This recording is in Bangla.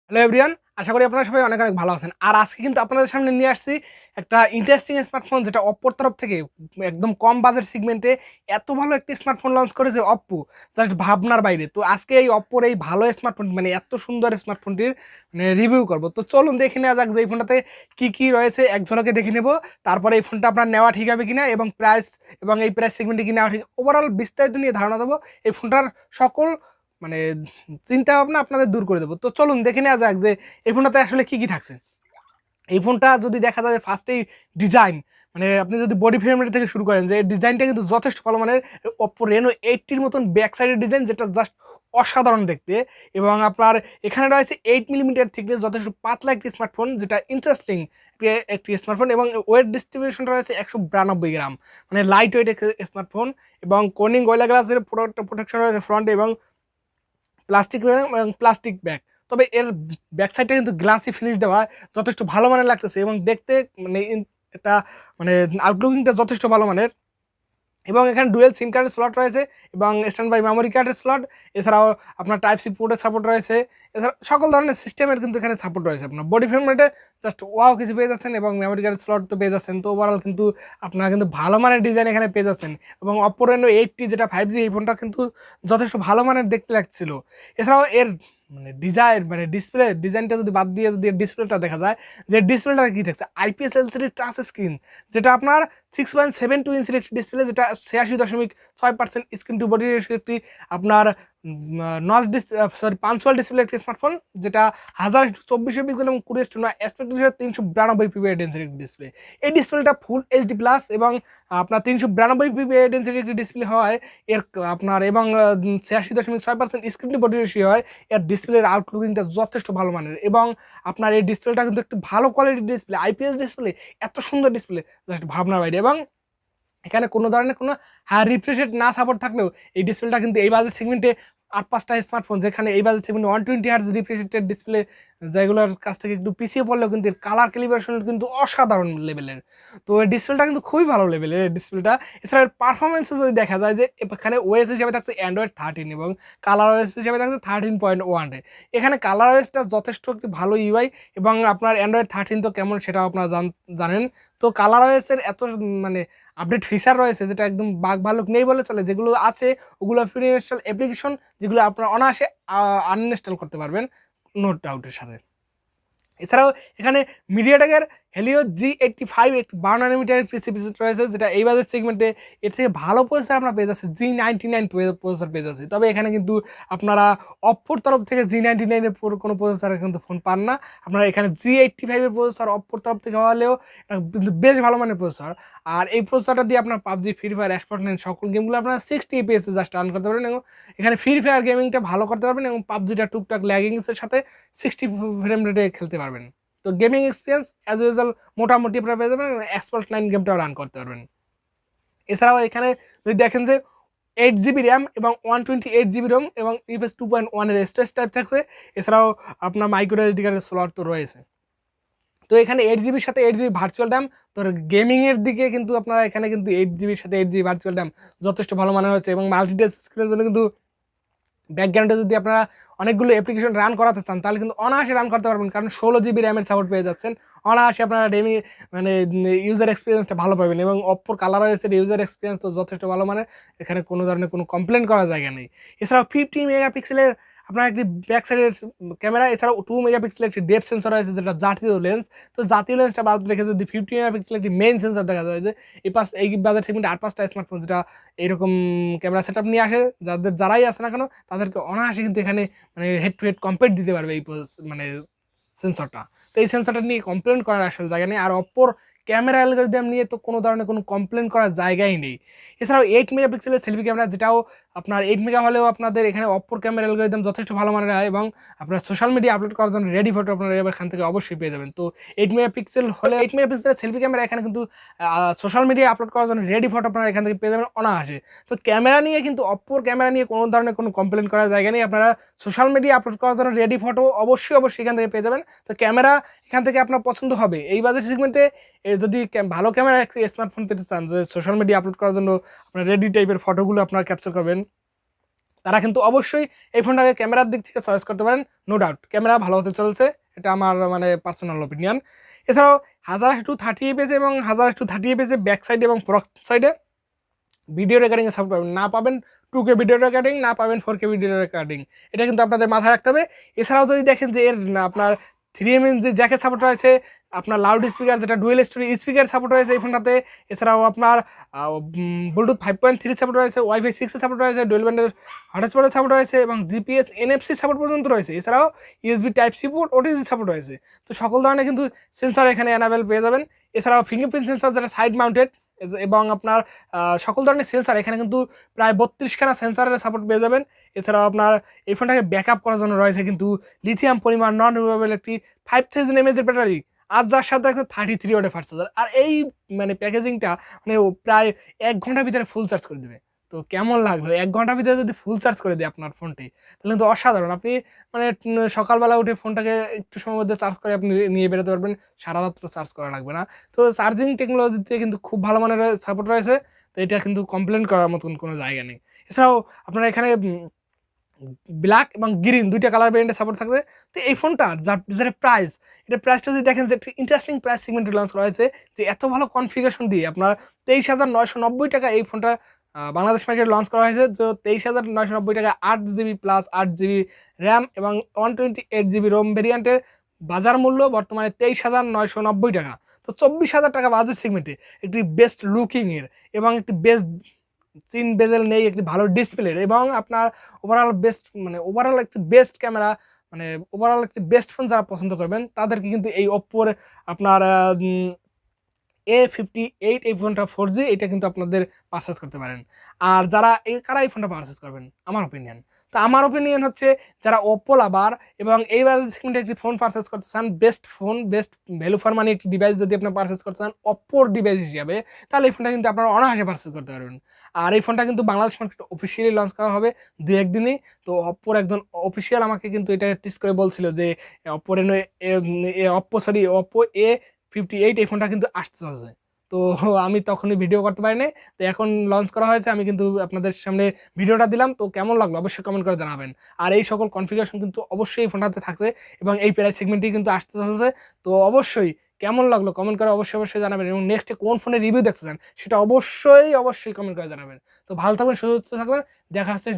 হ্যালো এভরিওয়ান, আশা করি আপনারা সবাই অনেক অনেক ভালো আছেন। আর আজকে কিন্তু আপনাদের সামনে নিয়ে আসছি একটা ইন্টারেস্টিং স্মার্টফোন, যেটা অপ্পোর তরফ থেকে একদম কম বাজেট সেগমেন্টে এত ভালো একটি স্মার্টফোন লঞ্চ করেছে অপ্পো, জাস্ট ভাবনার বাইরে। তো আজকে এই অপ্পোর এই ভালো স্মার্টফোন, মানে এত সুন্দর স্মার্টফোনটির মানে রিভিউ করব। তো চলুন দেখে নেওয়া যাক যে এই ফোনটাতে কি কি রয়েছে, এক ঝলকে দেখে নেব। তারপরে এই ফোনটা আপনার নেওয়া ঠিক হবে কিনা, এবং প্রাইস এবং এই প্রাইস সেগমেন্টে কি নেওয়া ঠিক, ওভারঅল বিস্তারিত নিয়ে ধারণা দেবো। এই ফোনটার সকল মানে চিন্তা ভাবনা আপনাদের দূর করে দেবো। তো চলুন দেখে নেওয়া যাক যে এই ফোনটাতে আসলে কি কি থাকছে। এই ফোনটা যদি দেখা যায় ফার্স্টেই ডিজাইন, মানে আপনি যদি বডি ফ্রেমের থেকে শুরু করেন, যে ডিজাইনটা কিন্তু যথেষ্ট ভালো মানের। অপ্পো রেনো 80-র মতন ব্যাক সাইডের ডিজাইন, যেটা জাস্ট অসাধারণ দেখতে। এবং আপনার এখানে রয়েছে 8 মিলিমিটার থিকনেস, যথেষ্ট পাতলা একটি স্মার্টফোন, যেটা ইন্টারেস্টিং একটি স্মার্টফোন। এবং ওয়েট ডিস্ট্রিবিউশনটা রয়েছে 192 গ্রাম, মানে লাইট ওয়েট স্মার্টফোন। এবং কর্নিং গোরিলা গ্লাসের প্রোটেকশন রয়েছে ফ্রন্টে, এবং প্লাস্টিক ব্যাগ। তবে এর ব্যাক সাইডটা কিন্তু গ্লাসি ফিনিশ দেওয়া, যথেষ্ট ভালো মানের লাগতেছে। এবং দেখতে মানে এটা মানে আউটলুকিংটা যথেষ্ট ভালো মানের। এবং এখানে ডুয়েল সিম কার্ডের স্লট রয়েছে, এবং স্ট্যান্ড বাই মেমোরি কার্ডের স্লট। এছাড়াও আপনার টাইপ সি পোর্টের সাপোর্ট রয়েছে। এছাড়া সকল ধরনের সিস্টেমের কিন্তু এখানে সাপোর্ট রয়েছে। আপনার বডি ফ্রেম রেটে জাস্ট ওয়াও কিছু পেয়ে যাচ্ছেন, এবং মেমোরি কার্ডের স্লট তো পেয়ে যাচ্ছেন। তো ওভারঅল কিন্তু আপনারা কিন্তু ভালো মানের ডিজাইন এখানে পেয়ে যাচ্ছেন। এবং অপ্পো রেনো 80, যেটা 5G, এই ফোনটা কিন্তু যথেষ্ট ভালো মানের দেখতে লাগছিল। এছাড়াও এর মানে ডিজাইন, মানে ডিজাইনটা যদি বাদ দিয়ে যদি ডিসপ্লেটা দেখা যায়, যে ডিসপ্লেটা কি থাকছে, IPS LCD টাচ স্ক্রিন, যেটা আপনার 6.72 ইঞ্চির একটি ডিসপ্লে, যেটা 86.6% স্ক্রিন টু বডি রেশিও একটি আপনার পাঞ্চুয়াল ডিসপ্লে একটি স্মার্টফোন, যেটা 1024 পিক্সেল এবং 20:9 অ্যাসপেক্ট রেশিও 392 পিপিআই ডেন্সিটি একটি ডিসপ্লে। এই ডিসপ্লেটা ফুল এইচডি প্লাস, এবং আপনার 392 পিপিআই ডেন্সিটি একটি ডিসপ্লে হয় এর আপনার, এবং 86.6% স্ক্রিন টু বডি রেশিও হয়। এর ডিসপ্লের আউটলুকিংটা যথেষ্ট ভালো মানের। এবং আপনার এই ডিসপ্লেটা কিন্তু একটু ভালো কোয়ালিটির ডিসপ্লে, IPS ডিসপ্লে, এত সুন্দর ডিসপ্লে, জাস্ট ভাবনার বাইরে। এবং এখানে কোনো ধরনের কোনো হাই রিফ্রেশ রেট না সাপোর্ট থাকলেও এই ডিসপ্লেটা কিন্তু এই বাজেট সেগমেন্টে 8-5টা স্মার্টফোন, যেখানে এই বাজেট সেগমেন্টে 120 হার্জ রিফ্রেশ রেটের ডিসপ্লে, যেগুলোর কাছ থেকে একটু পিছিয়ে পড়লেও কিন্তু এর কালার ক্যালিব্রেশন কিন্তু অসাধারণ লেভেলের। তো এই ডিসপ্লেটা কিন্তু খুবই ভালো লেভেলের ডিসপ্লেটা। এছাড়া এর পারফরমেন্সে যদি দেখা যায়, যে এখানে ওএস হিসেবে থাকছে অ্যান্ড্রয়েড 13, এবং কালার ওএস হিসেবে থাকছে 13.1। এখানে কালার ওএসটা যথেষ্ট একটি ভালো ইউআই, এবং আপনার অ্যান্ড্রয়েড 13 তো কেমন সেটাও আপনারা জানেন। তো কালার ওএসের এত মানে আপডেট ফিচার রয়েছে, যেটা একদম বাগ ভালুক নেই বলে চলে। যেগুলো আছে ওগুলো ফ্রি ইনস্টল অ্যাপ্লিকেশন, যেগুলো আপনারা অনায়াসে আনইনস্টল করতে পারবেন নো ডাউটের সাথে। এছাড়াও এখানে মিডিয়াটেকের হেলিও G85 একটি 52 nm একটি চিপসেট রয়েছে, যেটা এই বাজেট সেগমেন্টে এর থেকে ভালো প্রসেসর আমরা পেয়ে যাচ্ছি, G99 প্রসেসর পেয়ে যাচ্ছি। তবে এখানে কিন্তু আপনারা অপ্পোর তরফ থেকে G99 এর কোনো প্রসেসর কিন্তু ফোন পান না। আপনারা এখানে G85 এর প্রসেসর অপ্পোর তরফ থেকে হলেও কিন্তু বেশ ভালো মানের প্রসেসর। আর এই প্রসেসরটা দিয়ে আপনার পাবজি, ফ্রি ফায়ার, এক্সপার্ট9 সকল গেমগুলো আপনারা 60 FPS জাস্ট রান করতে পারবেন। এবং এখানে ফ্রি ফায়ার গেমিংটা ভালো করতে পারবেন, এবং পাবজিটা টুকটাক ল্যাগিংসের সাথে 60 ফ্রেম রেটে খেলতে পারবেন। তো গেমিং এক্সপিরিয়েন্স অ্যাজ ইউজুয়াল মোটামুটি আপনারা পেয়ে যাবেন, এক্সপার্ট9 গেমটাও রান করতে পারবেন। এছাড়াও এখানে যদি দেখেন যে 8 GB র্যাম এবং 128 GB রোম, এবং ইউএস 2.1 এর স্টোরেজ টাইপ থাকছে। এছাড়াও আপনার মাইক্রো এসডি কার্ডের স্লট তো রয়েছে। তো এখানে 8 GB সাথে 8 GB ভার্চুয়াল র্যাম। তো গেমিংয়ের দিকে কিন্তু আপনারা এখানে কিন্তু 8 GB সাথে 8 GB ভার্চুয়াল র্যাম যথেষ্ট ভালো মানের হচ্ছে। এবং মাল্টিটাস্ক স্ক্রিনের জন্য কিন্তু ব্যাকগ্রাউন্ডে যদি আপনারা অনেকগুলো অ্যাপ্লিকেশন রান করাতে চান, তাহলে কিন্তু অনায়াসে রান করতে পারবেন, কারণ 16 GB র্যামের সাপোর্ট পেয়ে যাচ্ছেন। অনায়াসে আপনারা মানে ইউজার এক্সপিরিয়েন্সটা ভালো পাবেন। এবং অপ্পোর কালার ওএসের ইউজার এক্সপিরিয়েন্স তো যথেষ্ট ভালো, মানে এখানে কোনো ধরনের কোনো কমপ্লেন করার জায়গা নেই। এছাড়াও 50 মেগাপিক্সেলের আপনার একটি ব্যাক সাইডের ক্যামেরা, এছাড়াও 2 মেগাপিক্সেলের একটি ডেপথ সেন্সর রয়েছে, যেটা জাতীয় লেন্স। তো জাতীয় লেন্সটা বাদ রেখে যদি 50 মেগাপিক্সেলের একটি মেইন সেন্সর দেখা যায়, যে এই বাজার সেগমেন্টে 8-5টা স্মার্টফোন যেটা এইরকম ক্যামেরা সেট আপ নিয়ে আসে, যারাই আসে না কেন তাদেরকে অনায়াসে কিন্তু এখানে মানে হেড টু হেড কম্পেয়ার দিতে পারবে এই মানে সেন্সরটা। তো এই সেন্সরটা নিয়ে কমপ্লেন করার আসলে জায়গা নেই। আর অপ্পোর ক্যামেরা অ্যালগরিদম নিয়ে তো কোনো ধরনের কোনো কমপ্লেন করার জায়গাই নেই। এছাড়াও 8 মেগাপিক্সেলের সেলফি ক্যামেরা, যেটাও আপনার 8 মেগা হলেও আপনাদের এখানে অপ্পোর ক্যামেরা অ্যালগরিদম যথেষ্ট ভালো মানের হয়, এবং আপনার সোশ্যাল মিডিয়া আপলোড করার জন্য রেডি ফটো আপনারা এখান থেকে অবশ্যই পেয়ে যাবেন। তো 8 মেগাপিক্সেল হলে 8 মেগাপিক্সেলের সেলফি ক্যামেরা এখানে কিন্তু সোশ্যাল মিডিয়া আপলোড করার জন্য রেডি ফটো আপনারা এখান থেকে পেয়ে যাবেন অনায়াসে। তো ক্যামেরা নিয়ে কিন্তু অপ্পোর ক্যামেরা নিয়ে কোনো ধরনের কোনো কমপ্লেন করার জায়গা নেই। আপনারা সোশ্যাল মিডিয়া আপলোড করার জন্য রেডি ফটো অবশ্যই এখান থেকে পেয়ে যাবেন। তো ক্যামেরা এখান থেকে আপনার পছন্দ হবে। এই বাজেট সেগমেন্টে যদি ভালো ক্যামেরা স্মার্টফোন পেতে চান, যে সোশ্যাল মিডিয়া আপলোড করার জন্য আপনার রেডি টাইপের ফটোগুলো আপনারা ক্যাপচার করবেন, তারা কিন্তু অবশ্যই এই ফোনটাকে ক্যামেরার দিক থেকে চয়েস করতে পারেন, নো ডাউট ক্যামেরা ভালো হতে চলছে, এটা আমার মানে পার্সোনাল ওপিনিয়ন। এছাড়াও 1080x30 এবং 1080x30 ব্যাক সাইডে এবং ফ্রন্ট সাইডে ভিডিও রেকর্ডিং সাপোর্ট পাবেন, না পাবেন 2K ভিডিও রেকর্ডিং, না পাবেন 4K ভিডিও রেকর্ডিং, এটা কিন্তু আপনাদের মাথায় রাখতে হবে। এছাড়াও যদি দেখেন যে এর আপনার 3mm যে জ্যাকের সাপোর্ট রয়েছে, আপনার লাউড স্পিকার যেটা ডুয়েল স্টোরি স্পিকার সাপোর্ট রয়েছে এই ফোনটাতে, এছাড়াও আপনার ব্লুটুথ 5.3 সাপোর্ট রয়েছে, ওয়াইফাই 6 সাপোর্ট রয়েছে, ডুয়েল ব্যান্ডের হটস্পটের সাপোর্ট রয়েছে এবং জিপিএস NFC সাপোর্ট পর্যন্ত রয়েছে, এছাড়াও USB Type-C port OTG support রয়েছে। তো সকল ধরনের কিন্তু সেন্সার এখানে অ্যানাবেল পেয়ে যাবেন। এছাড়াও ফিঙ্গারপ্রিন্ট সেন্সার যেটা সাইড মাউন্টেড এবং আপনার সকল ধরনের সেন্সার এখানে কিন্তু প্রায় 32খানা সেন্সারের সাপোর্ট পেয়ে যাবেন। এছাড়াও আপনার এই ফোনটাকে ব্যাকআপ করার জন্য রয়েছে কিন্তু লিথিয়াম পরিমাণ নন রিমুভেবল একটি 5000 mAh এর ব্যাটারি, আর যার সাথে আছে 33 ওয়াটের ফাস্ট চার্জার। আর এই মানে প্যাকেজিংটা মানে প্রায় 1 ঘন্টার ভিতরে ফুল চার্জ করে দেবে। তো কেমন লাগলো 1 ঘন্টার ভিতরে যদি ফুল চার্জ করে দেয় আপনার ফোনটি, তাহলে কিন্তু অসাধারণ। আপনি মানে সকালবেলা উঠে ফোনটাকে একটু সময়ের মধ্যে চার্জ করে আপনি নিয়ে বেরোতে পারবেন, সারা রাত্র চার্জ করা লাগবে না। তো চার্জিং টেকনোলজিতে কিন্তু খুব ভালো মানের সাপোর্ট রয়েছে, তো এটা কিন্তু কমপ্লেন করার মতন কোনো জায়গা নেই। এছাড়াও আপনার এখানে ব্ল্যাক এবং গ্রিন দুইটা কালার ভেরিয়েন্টে সাপোর্ট থাকবে। তো এই ফোনটা যার প্রাইস, এটা প্রাইসটা যদি দেখেন যে একটা ইন্টারেস্টিং প্রাইস সেগমেন্টে লঞ্চ করা হয়েছে, যে এত ভালো কনফিগারেশন দিয়ে আপনার 23,990 টাকা এই ফোনটা বাংলাদেশ মার্কেটে লঞ্চ করা হয়েছে। তো 23,990 টাকা 8GB প্লাস 8GB র্যাম এবং 128GB রোম ভেরিয়েন্টের বাজার মূল্য বর্তমানে 23,990 টাকা। তো 24,000 টাকা বাজেট সেগমেন্টে একটি বেস্ট লুকিং এর এবং একটি বেস্ট চিন বেজেল নেই, একটি ভালো ডিসপ্লের এবং আপনার ওভারঅল বেস্ট মানে ওভারঅল একটি বেস্ট ক্যামেরা, মানে ওভারঅল একটি বেস্ট ফোন যারা পছন্দ করবেন তাদেরকে কিন্তু এই ওপ্পোর আপনার A58 এই ফোনটা 4G এটা কিন্তু আপনাদের পারচেস করতে পারেন। আর যারা কারা এই ফোনটা পারচেস করবেন আমার ওপিনিয়ন, তো আমার ওপিনিয়ন হচ্ছে যারা ওপ্পো লাভার এবং এইবার সেগমেন্টে একটি ফোন পারচেস করতে চান, best phone best value for money একটি ডিভাইস যদি আপনি পারচেস করতে চান ওপ্পোর ডিভাইস হিসাবে, তাহলে এই ফোনটা কিন্তু আপনারা অনায়াসে পারচেস করতে পারবেন। আর এই ফোনটা কিন্তু বাংলাদেশ মার্কেট অফিসিয়ালি লঞ্চ করা হবে 2-1 দিনই। তো ওপ্পোর একজন অফিসিয়াল আমাকে কিন্তু এটা টিস করে বলছিল যে ওপ্পোর ওপ্পো A58 এই ফোনটা কিন্তু আসতে চলছে। তো আমি তখনই ভিডিও করতে পারিনি, তো এখন লঞ্চ করা হয়েছে, আমি কিন্তু আপনাদের সামনে ভিডিওটা দিলাম। তো কেমন লাগলো অবশ্যই কমেন্ট করে জানাবেন। আর এই সকল কনফিগারেশন কিন্তু অবশ্যই এই ফোনটাতে থাকছে এবং এই প্রাইস সেগমেন্টই কিন্তু আসতে চলছে। তো অবশ্যই কেমন লাগলো কমেন্ট করে অবশ্যই জানাবেন এবং নেক্সটে কোন ফোনের রিভিউ দেখতে চান সেটা অবশ্যই কমেন্ট করে জানাবেন। তো ভালো থাকবেন, সুস্থ থাকবেন, দেখা হচ্ছে